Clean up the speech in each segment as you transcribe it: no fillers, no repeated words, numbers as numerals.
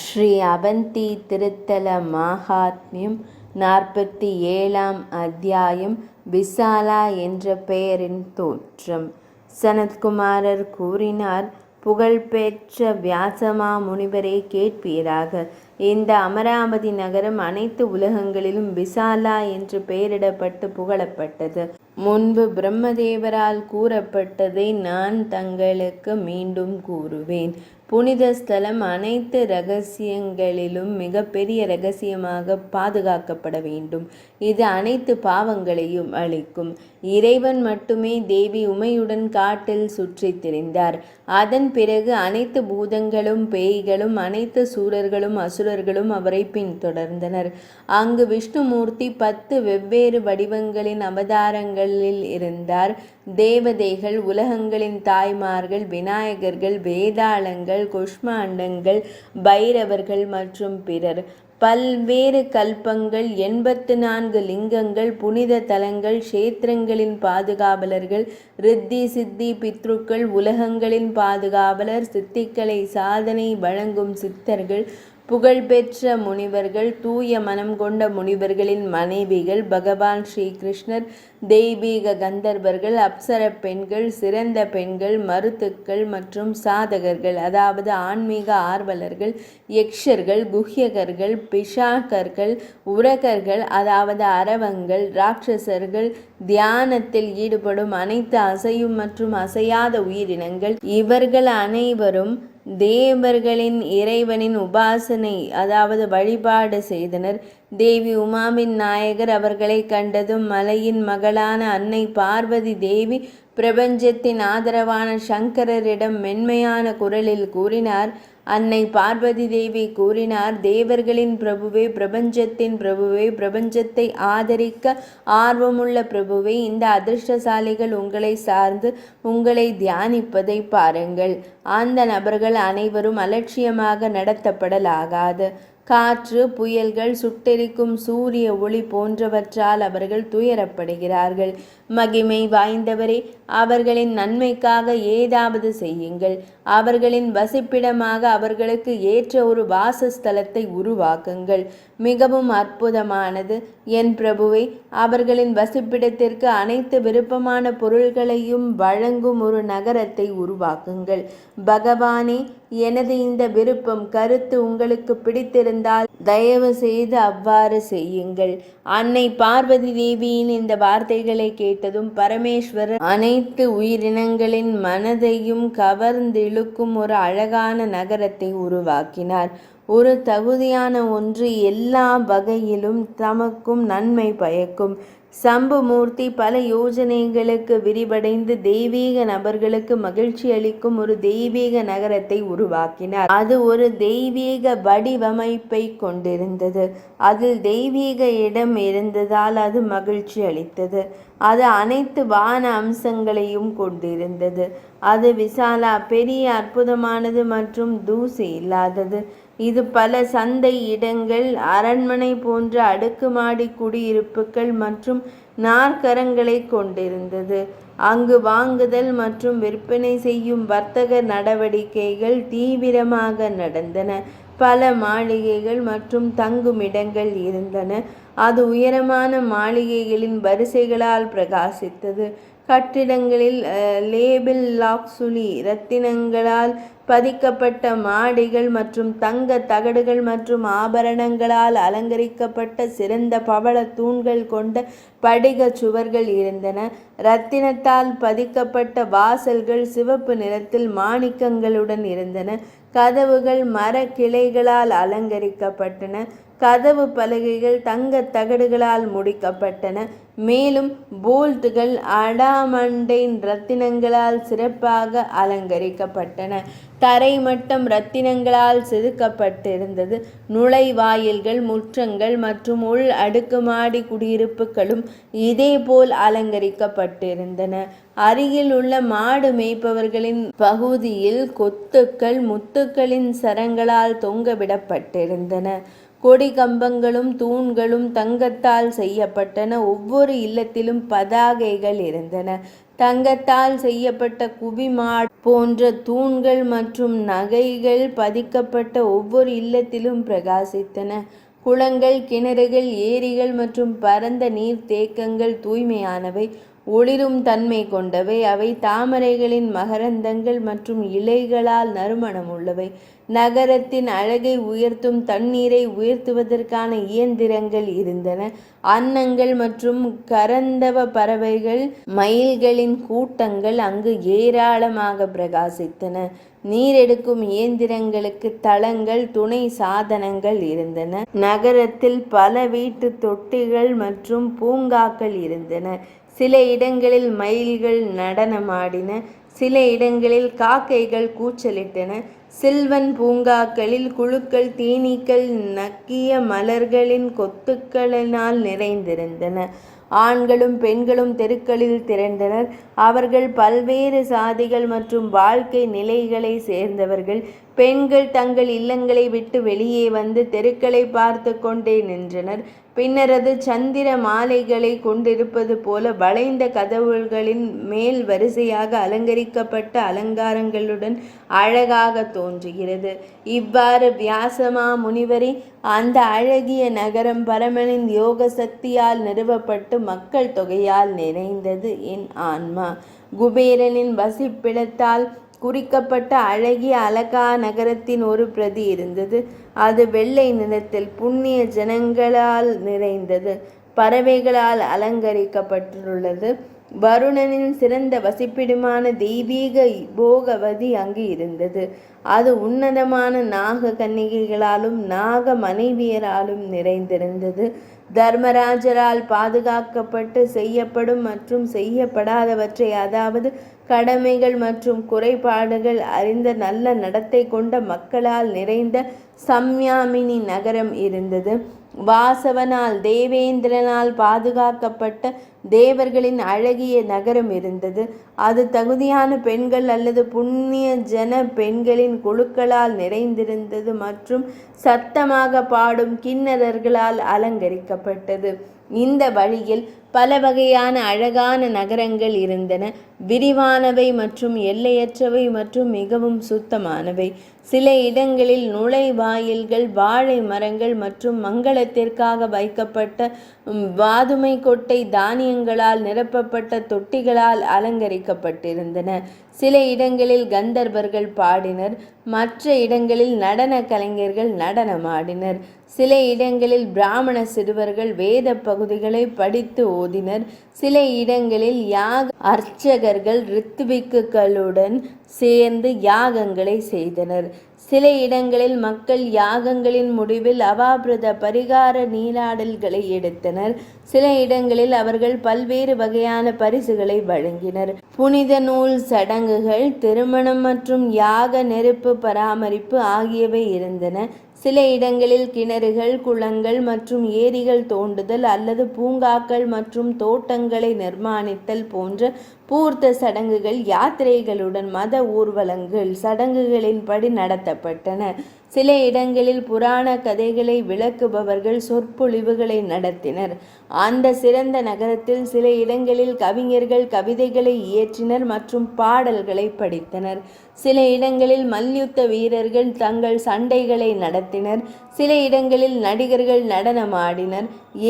ஸ்ரீ அவந்தி திருத்தல மாஹாத்மியம் 47ஆம் அத்தியாயம். விசாலா என்ற பெயரின் தோற்றம். சனத்குமாரர் கூறினார், புகழ்பெற்ற வியாசமா முனிவரே கேட்பீராக. இந்த அமராவதி நகரம் அனைத்து உலகங்களிலும் விசாலா என்று பெயரிடப்பட்டு புகழப்பட்டது. முன்பு பிரம்மதேவரால் கூறப்பட்டதை நான் தங்களுக்கு மீண்டும் கூறுவேன். புனித ஸ்தலம் அனைத்து இரகசியங்களிலும் மிக பெரிய இரகசியமாக பாதுகாக்கப்பட வேண்டும். இது அனைத்து பாவங்களையும் அளிக்கும். இறைவன் மட்டுமே தேவி உமையுடன் காட்டில் சுற்றி திரிந்தார். அதன் பிறகு அனைத்து பூதங்களும் பேய்களும் அனைத்து சூரர்களும் அசுரர்களும் அவரை பின்தொடர்ந்தனர். அங்கு விஷ்ணுமூர்த்தி 10 வெவ்வேறு வடிவங்களின் அவதாரங்களில் இருந்தார். தேவதைகள், உலகங்களின் தாய்மார்கள், விநாயகர்கள், வேதாளங்கள், குஷ்மாண்டங்கள், பைரவர்கள் மற்றும் பிறர். பல்வேறு கல்பங்கள், 84 லிங்கங்கள், புனித தலங்கள், க்ஷேத்திரங்களின் பாதுகாவலர்கள், ரித்தி சித்தி பித்ருக்கள், உலகங்களின் பாதுகாவலர், சித்திகளை சாதனை வழங்கும் சித்தர்கள், புகழ்பெற்ற முனிவர்கள், தூய மனம் கொண்ட முனிவர்களின் மனைவிகள், பகவான் ஸ்ரீகிருஷ்ணர், தெய்வீக கந்தர்வர்கள், அப்சர பெண்கள், சிறந்த பெண்கள், மருத்துக்கள் மற்றும் சாதகர்கள், அதாவது ஆன்மீக ஆர்வலர்கள், யக்ஷர்கள், குஹ்யகர்கள், பிஷாக்கர்கள், உரகர்கள், அதாவது அரவங்கள், ராட்சசர்கள், தியானத்தில் ஈடுபடும் அனைத்து அசையும் மற்றும் அசையாத உயிரினங்கள், இவர்கள் அனைவரும் தேவர்களின் இறைவனின் உபாசனை அதாவது வழிபாடு செய்தனர். தேவி உமாவின் நாயகர் அவர்களை கண்டதும் மலையின் மகளான அன்னை பார்வதி தேவி பிரபஞ்சத்தின் ஆதரவான சங்கரரிடம் மென்மையான குரலில் கூறினார். அன்னை பார்வதி தேவி கூறினார், தேவர்களின் பிரபுவே, பிரபஞ்சத்தின் பிரபுவே, பிரபஞ்சத்தை ஆதரிக்க ஆர்வமுள்ள பிரபுவே, இந்த அதிர்ஷ்டசாலிகள் உங்களை சார்ந்து உங்களை தியானிப்பதை பாருங்கள். அந்த நபர்கள் அனைவரும் அலட்சியமாக நடத்தப்படலாகாது. காற்று, புயல்கள், சுட்டெரிக்கும் சூரிய ஒளி போன்றவற்றால் அவர்கள் துயரப்படுகிறார்கள். மகிமை வாய்ந்தவரே, அவர்களின் நன்மைக்காக ஏதாவது செய்யுங்கள். அவர்களின் வசிப்பிடமாக அவர்களுக்கு ஏற்ற ஒரு வாசஸ்தலத்தை உருவாக்குங்கள். மிகவும் அற்புதமானது என் பிரபுவை, அவர்களின் வசிப்பிடத்திற்கு அனைத்து விருப்பமான பொருள்களையும் வழங்கும் ஒரு நகரத்தை உருவாக்குங்கள். பகவானே, எனது இந்த விருப்பம் கருத்து உங்களுக்கு பிடித்திருந்தால் தயவு செய்து அவ்வாறு செய்யுங்கள். அன்னை பார்வதி தேவியின் இந்த வார்த்தைகளை கேட்டதும் பரமேஸ்வரர் அனைத்து உயிரினங்களின் மனதையும் கவர்ந்திழுக்கும் ஒரு அழகான நகரத்தை உருவாக்கினார். ஒரு தகுதியான ஒன்று எல்லா வகையிலும் தமக்கும் நன்மை பயக்கும். சம்புமூர்த்தி பல யோஜனைகளுக்கு விரிவடைந்து தெய்வீக நபர்களுக்கு மகிழ்ச்சி அளிக்கும் ஒரு தெய்வீக நகரத்தை உருவாக்கினார். அது ஒரு தெய்வீக வடிவமைப்பை கொண்டிருந்தது. அதில் தெய்வீக இடம் இருந்ததால் அது மகிழ்ச்சி அளித்தது. அது அனைத்து வான அம்சங்களையும் கொண்டிருந்தது. அது விசாலா, பெரிய, அற்புதமானது மற்றும் தூசி இல்லாதது. இது பல சந்தை இடங்கள், அரண்மனை போன்ற அடுக்குமாடி குடியிருப்புகள் மற்றும் நாற்கரங்களை கொண்டிருந்தது. அங்கு வாங்குதல் மற்றும் விற்பனை செய்யும் வர்த்தக நடவடிக்கைகள் தீவிரமாக நடந்தன. பல மாளிகைகள் மற்றும் தங்குமிடங்கள் இருந்தன. அது உயரமான மாளிகைகளின் வரிசைகளால் பிரகாசித்தது. கட்டிடங்களில் லேபிள் லாக்சுலி இரத்தினங்களால் பதிக்கப்பட்ட மாடிகள் மற்றும் தங்க தகடுகள் மற்றும் ஆபரணங்களால் அலங்கரிக்கப்பட்ட சிறந்த பவள தூண்கள் கொண்ட படிக சுவர்கள் இருந்தன. இரத்தினத்தால் பதிக்கப்பட்ட வாசல்கள் சிவப்பு நிறத்தில் மாணிக்கங்களுடன் இருந்தன. கதவுகள் மர கிளைகளால் அலங்கரிக்கப்பட்டன. கதவு பலகைகள் தங்க தகடுகளால் முடிக்கப்பட்டன. மேலும் போல்ட்டுகள் அடாமண்டைன் இரத்தினங்களால் சிறப்பாக அலங்கரிக்கப்பட்டன. தரை மட்டம் இரத்தினங்களால் செதுக்கப்பட்டிருந்தது. நுழைவாயில்கள், முற்றங்கள் மற்றும் உள் அடுக்குமாடி குடியிருப்புகளும் இதேபோல் அலங்கரிக்கப்பட்டிருந்தன. அருகில் உள்ள மாடு மேய்ப்பவர்களின் பகுதியில் கொத்துக்கள் முத்துக்களின் சரங்களால் தொங்கவிடப்பட்டிருந்தன. கொடி கம்பங்களும் தூண்களும் தங்கத்தால் செய்யப்பட்டன. ஒவ்வொரு இல்லத்திலும் பதாகைகள் இருந்தன. தங்கத்தால் செய்யப்பட்ட குவிமாடம் போன்ற தூண்கள் மற்றும் நகைகள் பதிக்கப்பட்ட ஒவ்வொரு இல்லத்திலும் பிரகாசித்தன. குளங்கள், கிணறுகள், ஏரிகள் மற்றும் பரந்த நீர்த்தேக்கங்கள் தூய்மையானவை, ஒளிரும் தன்மை கொண்டவை. அவை தாமரைகளின் மகரந்தங்கள் மற்றும் இலைகளால் நறுமணமுள்ளவை. நகரத்தின் அழகை உயர்த்தும் தண்ணீரை உயர்த்துவதற்கான இயந்திரங்கள் இருந்தன. அன்னங்கள் மற்றும் கரந்தவ பறவைகள், மயில்களின் கூட்டங்கள் அங்கு ஏராளமாக பிரகாசித்தன. நீரெடுக்கும் இயந்திரங்களுக்கு தளங்கள், துணை சாதனங்கள் இருந்தன. நகரத்தில் பல வீட்டு தொட்டிகள் மற்றும் பூங்காக்கள் இருந்தன. சில இடங்களில் மயில்கள் நடனமாடின, சில இடங்களில் காக்கைகள் கூச்சலிட்டன. சில்வன் பூங்காக்களில் குழுக்கள் தேனீக்கள் நக்கிய மலர்களின் கொத்துக்களினால் நிறைந்திருந்தன. ஆண்களும் பெண்களும் தெருக்களில் திரண்டனர். அவர்கள் பல்வேறு சாதிகள் மற்றும் வாழ்க்கை நிலைகளை சேர்ந்தவர்கள். பெண்கள் தங்கள் இல்லங்களை விட்டு வெளியே வந்து தெருக்களை பார்த்து கொண்டே நின்றனர். பின்னர் அது சந்திர மாலைகளை கொண்டிருப்பது போல வளைந்த கதவுகளின் மேல் வரிசையாக அலங்கரிக்கப்பட்ட அலங்காரங்களுடன் அழகாக தோன்றுகிறது. இவ்வாறு வியாசமா முனிவரே, அந்த அழகிய நகரம் பரமனின் யோக சக்தியால் நிறுவப்பட்டு மக்கள் தொகையால் நிறைந்தது. என் ஆன்மா குபேரனின் வசிப்பிடத்தால் குறிக்கப்பட்ட அழகிய அலகா நகரத்தின் ஒரு பிரதி இருந்தது. அது வெள்ளை நிறத்தில் புண்ணிய ஜனங்களால் நிறைந்தது, பறவைகளால் அலங்கரிக்கப்பட்டுள்ளது. வருணனின் சிறந்த வசிப்பிடமான தெய்வீக போகவதி அங்கு இருந்தது. அது உன்னதமான நாக கன்னிகைகளாலும் நாக மனைவியராலும் நிறைந்திருந்தது. தர்மராஜரால் பாதுகாக்கப்பட்டு செய்யப்படும் மற்றும் செய்யப்படாதவற்றை, அதாவது கடமைகள் மற்றும் குறைபாடுகள் அறிந்த நல்ல நடத்தை கொண்ட மக்களால் நிறைந்த சம்யாமினி நகரம் இருந்தது. வாசவனால் தேவேந்திரனால் பாதுகாக்கப்பட்ட தேவர்களின் அழகிய நகரம் இருந்தது. அது தகுதியான பெண்கள் அல்லது புண்ணிய ஜன பெண்களின் குழுக்களால் நிறைந்திருந்தது மற்றும் சத்தமாக பாடும் கிண்ணறர்களால் அலங்கரிக்கப்பட்டது. இந்த வழியில் பல வகையான அழகான நகரங்கள் இருந்தன, விரிவானவை மற்றும் எல்லையற்றவை மற்றும் மிகவும் சுத்தமானவை. சில இடங்களில் நுழைவாயில்கள் வாழை மரங்கள் மற்றும் மங்களத்திற்காக வைக்கப்பட்ட வாதுமை கொட்டை தானியங்களால் நிரப்பப்பட்ட தொட்டிகளால் அலங்கரிக்கப்பட்டிருந்தன. சில இடங்களில் கந்தர்வர்கள் பாடினர், மற்ற இடங்களில் நடன கலைஞர்கள் நடனமாடினர். சில இடங்களில் பிராமண சிறுவர்கள் வேத பகுதிகளை படித்து ஓதினர். சில இடங்களில் யாக அர்ச்சகர்கள் ரித்விக்குகளுடன் சேர்ந்து யாகங்களை செய்தனர். சில இடங்களில் மக்கள் யாகங்களின் முடிவில் அவாபிரத பரிகார நீராடல்களை எடுத்தனர். சில இடங்களில் அவர்கள் பல்வேறு வகையான பரிசுகளை வழங்கினர். புனித நூல் சடங்குகள், திருமணம் மற்றும் யாக நெருப்பு பராமரிப்பு ஆகியவை இருந்தன. சில இடங்களில் கிணறுகள், குளங்கள் மற்றும் ஏரிகள் தோண்டுதல் அல்லது பூங்காக்கள் மற்றும் தோட்டங்களை நிர்மாணித்தல் போன்ற பூர்த்த சடங்குகள் யாத்திரைகளுடன் மத ஊர்வலங்கள் சடங்குகளின்படி நடத்தப்பட்டன. சில இடங்களில் புராண கதைகளை விளக்குபவர்கள் சொற்பொழிவுகளை நடத்தினர். அந்த சிறந்த நகரத்தில் சில இடங்களில் கவிஞர்கள் கவிதைகளை இயற்றினர் மற்றும் பாடல்களை படித்தனர். சில இடங்களில் மல்யுத்த வீரர்கள் தங்கள் சண்டைகளை நடத்தினர். சில இடங்களில் நடிகர்கள் நடனமாடினர்.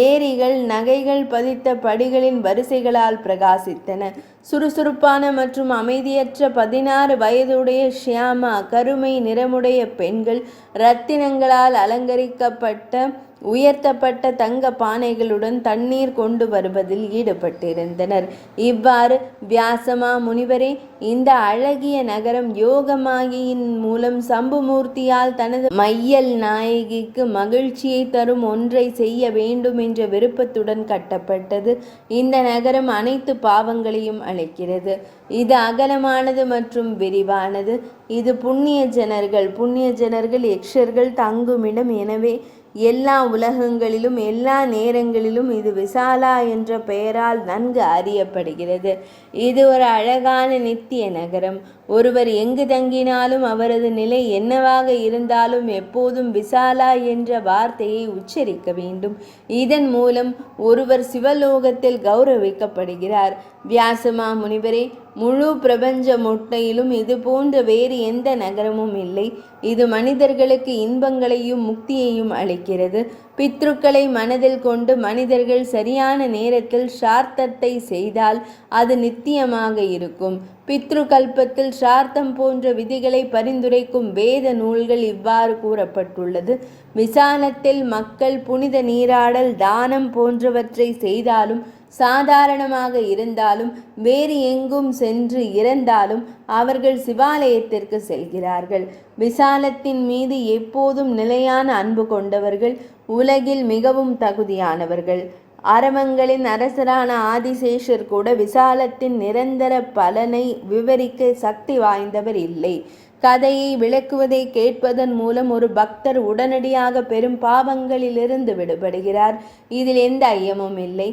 ஏரிகள் நகைகள் பதித்த படிகளின் வரிசைகளால் பிரகாசித்தன. சுறுசுறுப்பான மற்றும் அமைதியற்ற 16 வயதுடைய ஷியாமா கருமை நிறமுடைய பெண்கள் இரத்தினங்களால் அலங்கரிக்கப்பட்ட உயர்த்தப்பட்ட தங்க பானைகளுடன் தண்ணீர் கொண்டு வருவதில் ஈடுபட்டிருந்தனர். இவ்வாறு வியாசமா முனிவரே, இந்த அழகிய நகரம் யோகமாகியின் மூலம் சம்புமூர்த்தியால் தனது மையல் நாயகிக்கு மகிழ்ச்சியை தரும் ஒன்றை செய்ய வேண்டும் என்ற விருப்பத்துடன் கட்டப்பட்டது. இந்த நகரம் அனைத்து பாவங்களையும் அளிக்கிறது. இது அகலமானது மற்றும் விரிவானது. இது புண்ணிய ஜனர்கள் யக்ஷர்கள் தங்குமிடம். எனவே எல்லா உலகங்களிலும் எல்லா நேரங்களிலும் இது விசாலா என்ற பெயரால் நன்கு அறியப்படுகிறது. இது ஒரு அழகான நித்திய நகரம். ஒருவர் எங்கு தங்கினாலும் அவரது நிலை என்னவாக இருந்தாலும் எப்போதும் விசாலா என்ற வார்த்தையை உச்சரிக்க வேண்டும். இதன் மூலம் ஒருவர் சிவலோகத்தில் கௌரவிக்கப்படுகிறார். வியாசமா முனிவரே, முழு பிரபஞ்ச மொட்டையிலும் இது போன்ற வேறு எந்த நகரமும் இல்லை. இது மனிதர்களுக்கு இன்பங்களையும் முக்தியையும் அளிக்கிறது. பித்ருக்களை மனதில் கொண்டு மனிதர்கள் சரியான நேரத்தில் சார்த்தத்தை செய்தால் அது நித்தியமாக இருக்கும். பித்ரு கல்பத்தில் சார்த்தம் போன்ற விதிகளை பரிந்துரைக்கும் வேத நூல்கள் இவ்வாறு கூறப்பட்டுள்ளது. விசாலத்தில் மக்கள் புனித நீராடல், தானம் போன்றவற்றை செய்தாலும் சாதாரணமாக இருந்தாலும் வேறு எங்கும் சென்று இறந்தாலும் அவர்கள் சிவாலயத்திற்கு செல்கிறார்கள். விசாலத்தின் மீது எப்போதும் நிலையான அன்பு கொண்டவர்கள் உலகில் மிகவும் தகுதியானவர்கள். அரவங்களின் அரசரான ஆதிசேஷர் கூட விசாலத்தின் நிரந்தர பலனை விவரிக்க சக்தி வாய்ந்தவர் இல்லை. கதையை விளக்குவதை கேட்பதன் மூலம் ஒரு பக்தர் உடனடியாக பெரும் பாவங்களிலிருந்து விடுபடுகிறார். இதில் எந்த ஐயமும் இல்லை.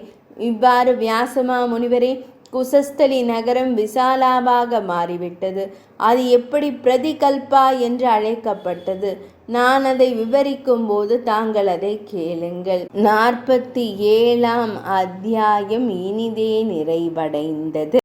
இவ்வாறு வியாசமா முனிவரே, குசஸ்தலி நகரம் விசாலாவாக மாறிவிட்டது. அது எப்படி பிரதிகல்பா என்று அழைக்கப்பட்டது? நான் அதை விவரிக்கும் போது தாங்கள் அதை கேளுங்கள். 47ஆம் அத்தியாயம் இனிதே நிறைவடைந்தது.